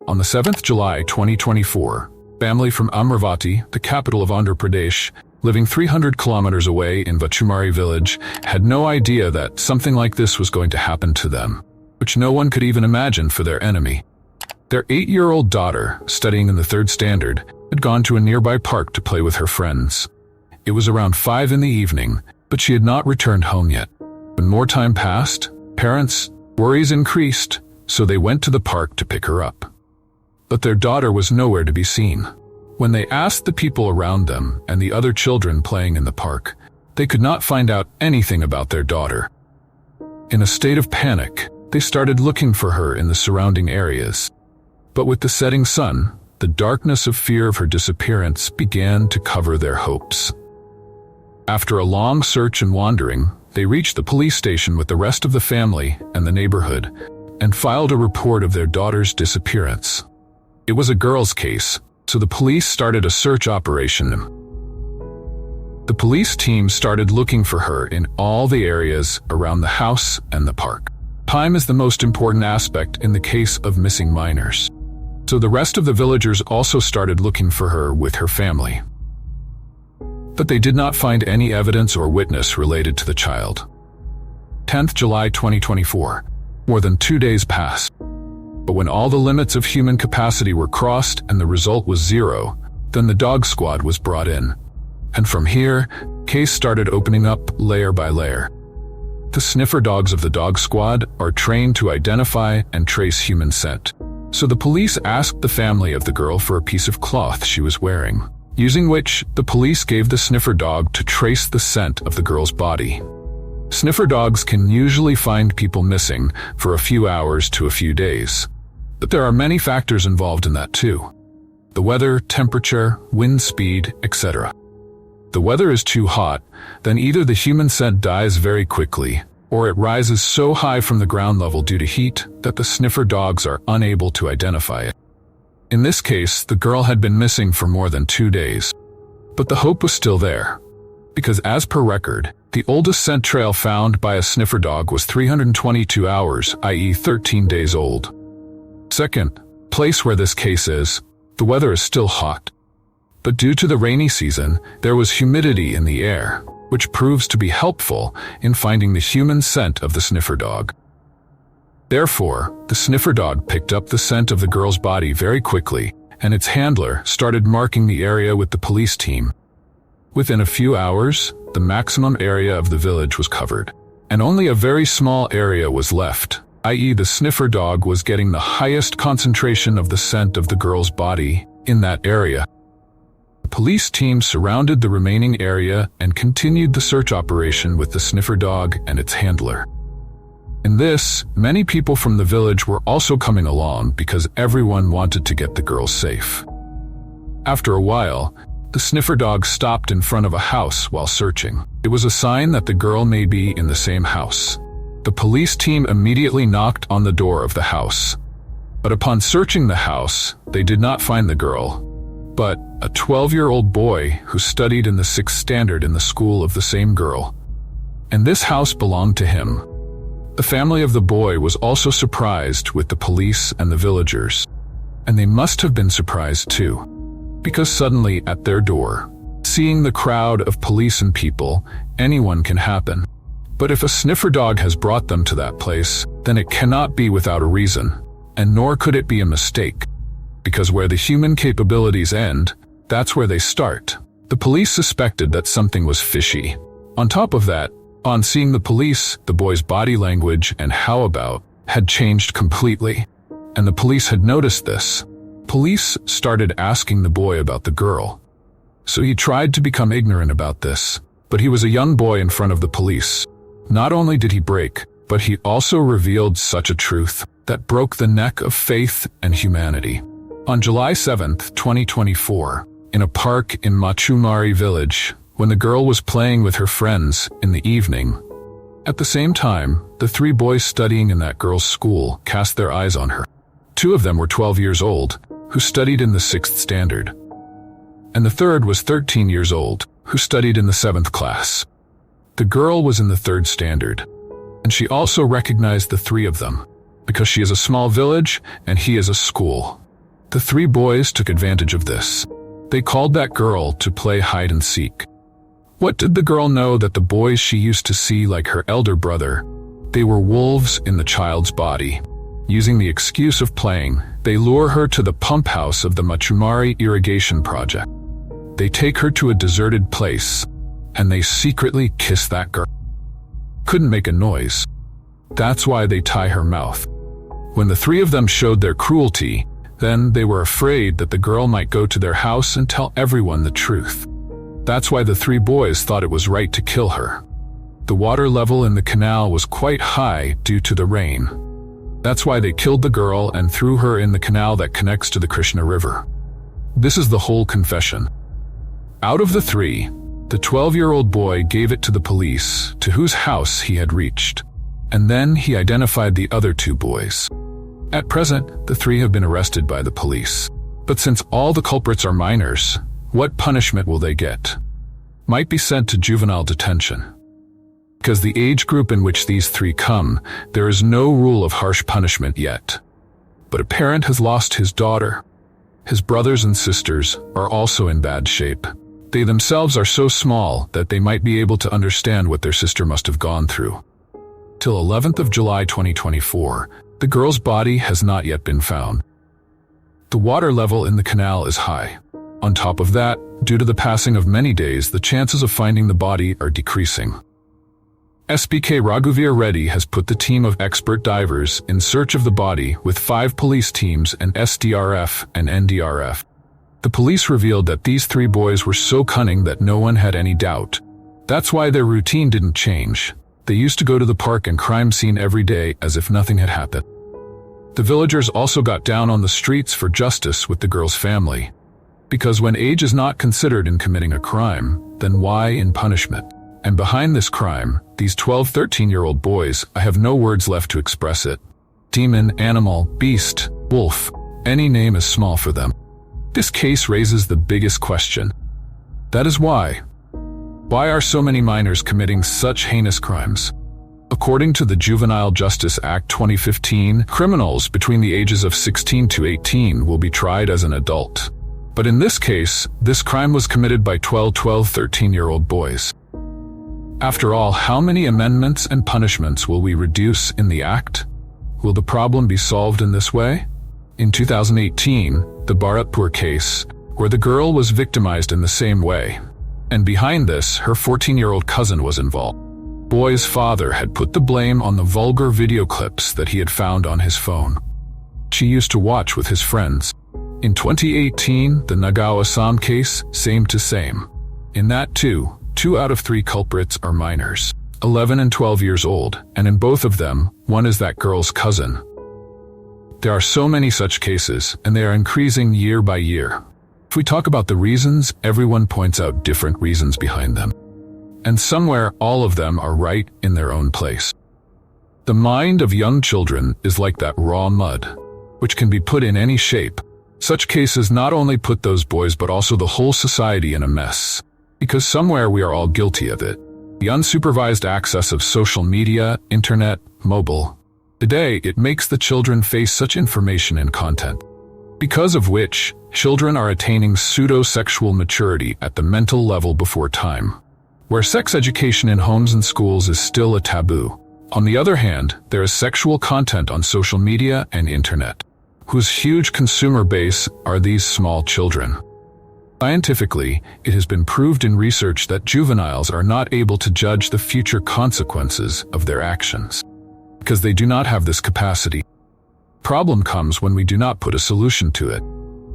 On the 7th July 2024, family from Amravati, the capital of Andhra Pradesh, living 300 kilometers away in Vachumari village, had no idea that something like this was going to happen to them, which no one could even imagine for their enemy. Their 8-year-old daughter, studying in the 3rd standard, had gone to a nearby park to play with her friends. It was around 5 in the evening, but she had not returned home yet. When more time passed, parents' worries increased, so they went to the park to pick her up. But their daughter was nowhere to be seen. When they asked the people around them and the other children playing in the park, they could not find out anything about their daughter. In a state of panic, they started looking for her in the surrounding areas. But with the setting sun, the darkness of fear of her disappearance began to cover their hopes. After a long search and wandering, they reached the police station with the rest of the family and the neighborhood and filed a report of their daughter's disappearance. It was a girl's case, so the police started a search operation. The police team started looking for her in all the areas around the house and the park. Time is the most important aspect in the case of missing minors. So the rest of the villagers also started looking for her with her family. But they did not find any evidence or witness related to the child. 10th July 2024. More than 2 days passed. But when all the limits of human capacity were crossed and the result was 0, then the dog squad was brought in. And from here, case started opening up layer by layer. The sniffer dogs of the dog squad are trained to identify and trace human scent. So the police asked the family of the girl for a piece of cloth she was wearing, using which the police gave the sniffer dog to trace the scent of the girl's body. Sniffer dogs can usually find people missing for a few hours to a few days. But there are many factors involved in that too. The weather, temperature, wind speed, etc. The weather is too hot, then either the human scent dies very quickly, or it rises so high from the ground level due to heat that the sniffer dogs are unable to identify it. In this case, the girl had been missing for more than 2 days. But the hope was still there, because as per record, the oldest scent trail found by a sniffer dog was 322 hours, i.e. 13 days old. Second place where this case is, the weather is still hot. But due to the rainy season, there was humidity in the air, which proves to be helpful in finding the human scent of the sniffer dog. Therefore, the sniffer dog picked up the scent of the girl's body very quickly, and its handler started marking the area with the police team. Within a few hours, the maximum area of the village was covered, and only a very small area was left, i.e. the sniffer dog was getting the highest concentration of the scent of the girl's body in that area. The police team surrounded the remaining area and continued the search operation with the sniffer dog and its handler. In this, many people from the village were also coming along because everyone wanted to get the girl safe. After a while, the sniffer dog stopped in front of a house while searching. It was a sign that the girl may be in the same house. The police team immediately knocked on the door of the house. But upon searching the house, they did not find the girl, but a 12-year-old boy who studied in the 6th standard in the school of the same girl. And this house belonged to him. The family of the boy was also surprised with the police and the villagers. And they must have been surprised too, because suddenly at their door, seeing the crowd of police and people, anyone can happen. But if a sniffer dog has brought them to that place, then it cannot be without a reason, and nor could it be a mistake. Because where the human capabilities end, that's where they start. The police suspected that something was fishy. On top of that, on seeing the police, the boy's body language and how about had changed completely. And the police had noticed this. Police started asking the boy about the girl. So he tried to become ignorant about this, but he was a young boy in front of the police. Not only did he break, but he also revealed such a truth that broke the neck of faith and humanity. On July 7th, 2024, in a park in Machumari village, when the girl was playing with her friends in the evening, at the same time, the 3 boys studying in that girl's school cast their eyes on her. 2 of them were 12 years old, who studied in the 6th standard. And the third was 13 years old, who studied in the 7th class. The girl was in the 3rd standard, and she also recognized the 3 of them, because she is a small village and he is a school. The three boys took advantage of this. They called that girl to play hide and seek. What did the girl know that the boys she used to see like her elder brother? They were wolves in the child's body. Using the excuse of playing, they lure her to the pump house of the Machumari irrigation project. They take her to a deserted place, and they secretly kiss that girl. Couldn't make a noise. That's why they tie her mouth. When the three of them showed their cruelty, then they were afraid that the girl might go to their house and tell everyone the truth. That's why the three boys thought it was right to kill her. The water level in the canal was quite high due to the rain. That's why they killed the girl and threw her in the canal that connects to the Krishna River. This is the whole confession. Out of the three, the 12-year-old boy gave it to the police, to whose house he had reached. And then he identified the other two boys. At present, the three have been arrested by the police. But since all the culprits are minors, what punishment will they get? Might be sent to juvenile detention. Because the age group in which these three come, there is no rule of harsh punishment yet. But a parent has lost his daughter. His brothers and sisters are also in bad shape. They themselves are so small that they might be able to understand what their sister must have gone through. Till 11th of July 2024, the girl's body has not yet been found. The water level in the canal is high. On top of that, due to the passing of many days, the chances of finding the body are decreasing. SBK Raghuvir Reddy has put the team of expert divers in search of the body with 5 police teams and SDRF and NDRF. The police revealed that these 3 boys were so cunning that no one had any doubt. That's why their routine didn't change. They used to go to the park and crime scene every day as if nothing had happened. The villagers also got down on the streets for justice with the girl's family. Because when age is not considered in committing a crime, then why in punishment? And behind this crime, these 12-13-year-old boys, I have no words left to express it. Demon, animal, beast, wolf, any name is small for them. This case raises the biggest question. That is why. Why are so many minors committing such heinous crimes? According to the Juvenile Justice Act 2015, criminals between the ages of 16 to 18 will be tried as an adult. But in this case, this crime was committed by 13-year-old boys. After all, how many amendments and punishments will we reduce in the act? Will the problem be solved in this way? In 2018, the Bharatpur case, where the girl was victimized in the same way. And behind this, her 14-year-old cousin was involved. Boy's father had put the blame on the vulgar video clips that he had found on his phone. She used to watch with his friends. In 2018, the Nagaon Assam case, same to same. In that too, 2 out of 3 culprits are minors, 11 and 12 years old, and in both of them, one is that girl's cousin. There are so many such cases, and they are increasing year by year. If we talk about the reasons, everyone points out different reasons behind them. And somewhere, all of them are right in their own place. The mind of young children is like that raw mud, which can be put in any shape. Such cases not only put those boys but also the whole society in a mess. Because somewhere we are all guilty of it. The unsupervised access of social media, internet, mobile. Today, it makes the children face such information and content. Because of which, children are attaining pseudo-sexual maturity at the mental level before time. Where sex education in homes and schools is still a taboo. On the other hand, there is sexual content on social media and internet, whose huge consumer base are these small children. Scientifically, it has been proved in research that juveniles are not able to judge the future consequences of their actions, because they do not have this capacity. Problem comes when we do not put a solution to it.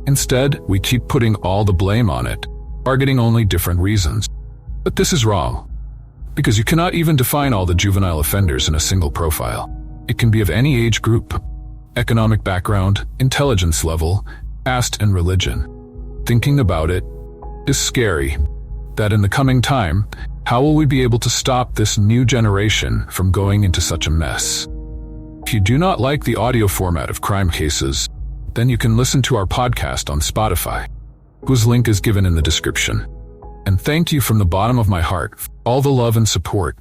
Instead, we keep putting all the blame on it, targeting only different reasons. But this is wrong, because you cannot even define all the juvenile offenders in a single profile. It can be of any age group, economic background, intelligence level, caste, and religion. Thinking about it is scary. That in the coming time, how will we be able to stop this new generation from going into such a mess? If you do not like the audio format of crime cases, then you can listen to our podcast on Spotify, whose link is given in the description. And thank you from the bottom of my heart for all the love and support.